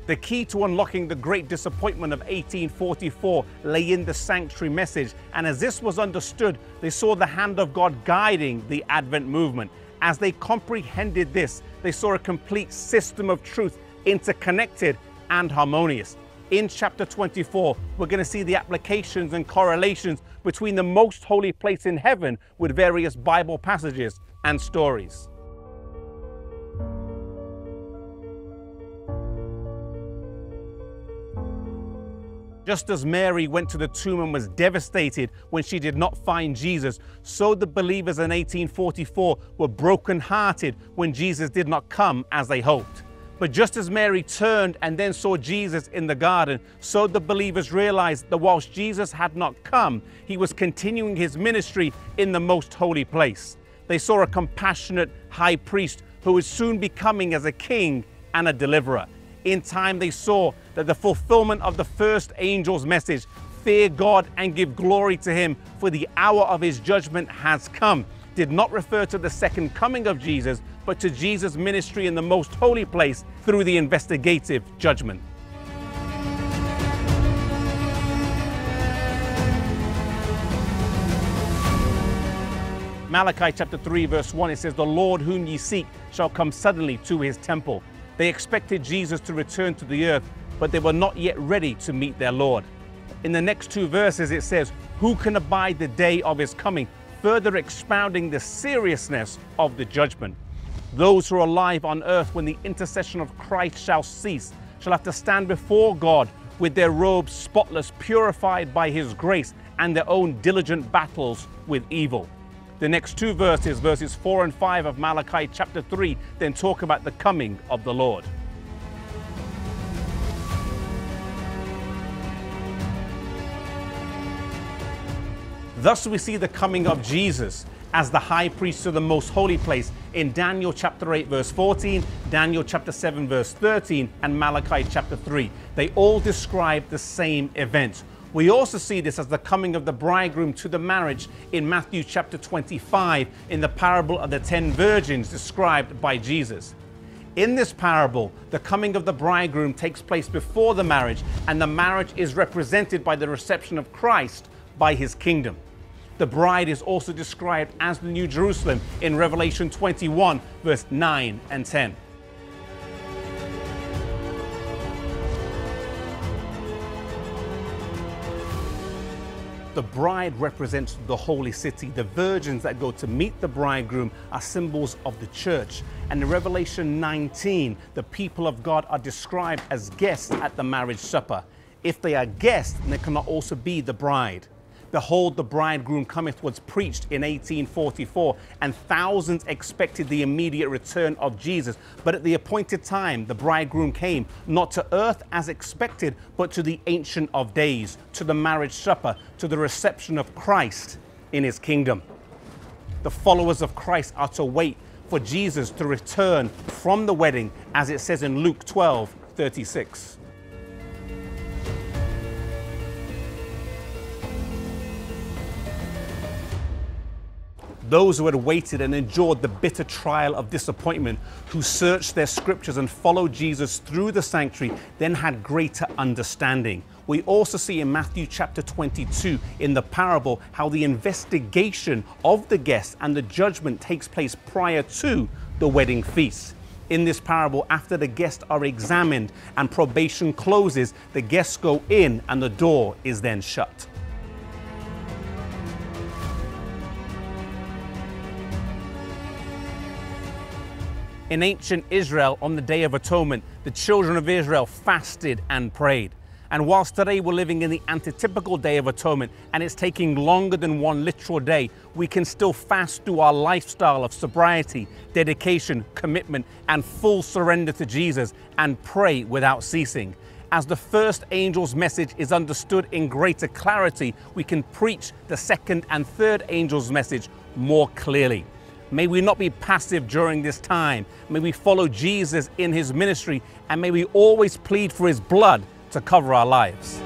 The key to unlocking the great disappointment of 1844 lay in the sanctuary message, and as this was understood, they saw the hand of God guiding the Advent movement. As they comprehended this, they saw a complete system of truth, interconnected and harmonious. In chapter 24, we're going to see the applications and correlations between the most holy place in heaven with various Bible passages and stories. Just as Mary went to the tomb and was devastated when she did not find Jesus, so the believers in 1844 were brokenhearted when Jesus did not come as they hoped. But just as Mary turned and then saw Jesus in the garden, so the believers realized that whilst Jesus had not come, he was continuing his ministry in the most holy place. They saw a compassionate high priest who was soon becoming as a king and a deliverer. In time, they saw that the fulfillment of the first angel's message, fear God and give glory to him, for the hour of his judgment has come, did not refer to the second coming of Jesus, but to Jesus' ministry in the most holy place through the investigative judgment. Malachi chapter 3 verse 1, it says, "The Lord whom ye seek shall come suddenly to his temple." They expected Jesus to return to the earth, but they were not yet ready to meet their Lord. In the next two verses it says, "Who can abide the day of his coming?" further expounding the seriousness of the judgment. Those who are alive on earth when the intercession of Christ shall cease shall have to stand before God with their robes spotless, purified by his grace, and their own diligent battles with evil. The next two verses, verses 4 and 5 of Malachi chapter 3, then talk about the coming of the Lord. Thus we see the coming of Jesus as the high priest to the most holy place in Daniel chapter 8 verse 14, Daniel chapter 7 verse 13, and Malachi chapter 3. They all describe the same event. We also see this as the coming of the bridegroom to the marriage in Matthew chapter 25 in the parable of the 10 virgins described by Jesus. In this parable, the coming of the bridegroom takes place before the marriage, and the marriage is represented by the reception of Christ by his kingdom. The bride is also described as the New Jerusalem in Revelation 21 verse 9 and 10. The bride represents the holy city. The virgins that go to meet the bridegroom are symbols of the church. And in Revelation 19, the people of God are described as guests at the marriage supper. If they are guests, then they cannot also be the bride. Behold, the bridegroom cometh was preached in 1844, and thousands expected the immediate return of Jesus. But at the appointed time, the bridegroom came, not to earth as expected, but to the Ancient of Days, to the marriage supper, to the reception of Christ in his kingdom. The followers of Christ are to wait for Jesus to return from the wedding, as it says in Luke 12:36. Those who had waited and endured the bitter trial of disappointment, who searched their scriptures and followed Jesus through the sanctuary, then had greater understanding. We also see in Matthew chapter 22 in the parable how the investigation of the guests and the judgment takes place prior to the wedding feast. In this parable, after the guests are examined and probation closes, the guests go in and the door is then shut. In ancient Israel, on the Day of Atonement, the children of Israel fasted and prayed. And whilst today we're living in the antitypical Day of Atonement, and it's taking longer than one literal day, we can still fast through our lifestyle of sobriety, dedication, commitment, and full surrender to Jesus, and pray without ceasing. As the first angel's message is understood in greater clarity, we can preach the second and third angel's message more clearly. May we not be passive during this time. May we follow Jesus in his ministry, and may we always plead for his blood to cover our lives.